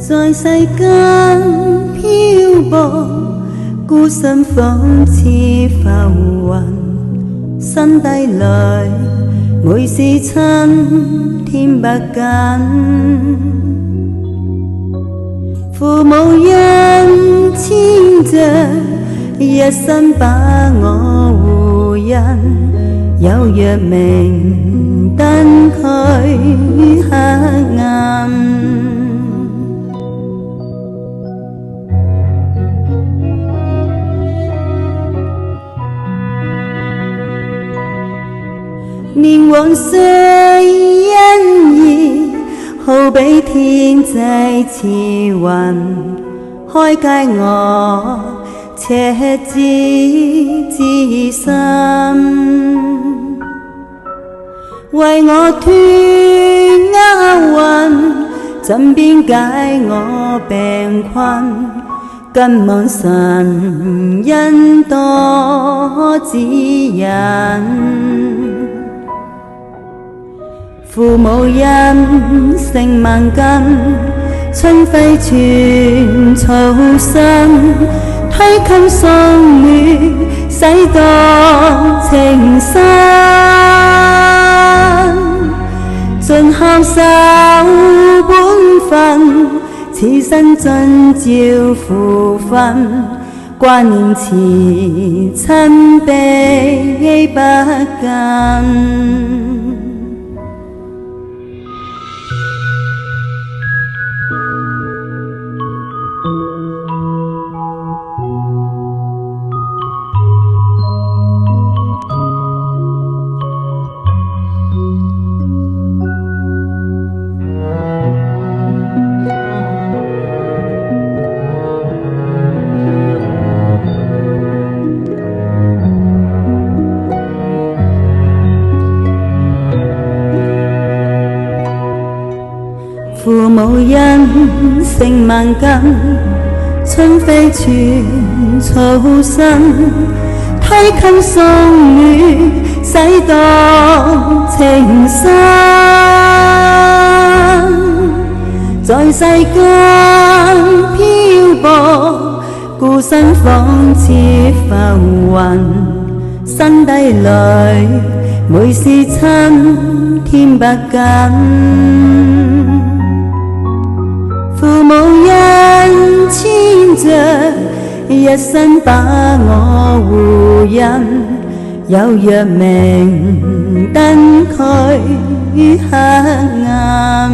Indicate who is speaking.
Speaker 1: 在世間漂泊，孤身仿似浮雲，心底裏每是親天不近。父母恩牽着一生把我護蔭，有若明燈驅於黑暗。年往歲恩義，好比天際慈雲，開解我赤子之心，為我脫厄運，枕邊解我病困，更望神恩多指引。父母恩承萬根，春暉傳草生，推襟送暖，洗蕩情深，盡孝守本分，此生盡照父訓，掛念慈親悲不盡。父母恩承萬根，春暉傳草生，推襟送暖，洗蕩情深。在世間漂泊，孤身仿似浮雲，心底裏每是親天不近。父母恩牽着一生把我護蔭，有若明燈驅於黑暗。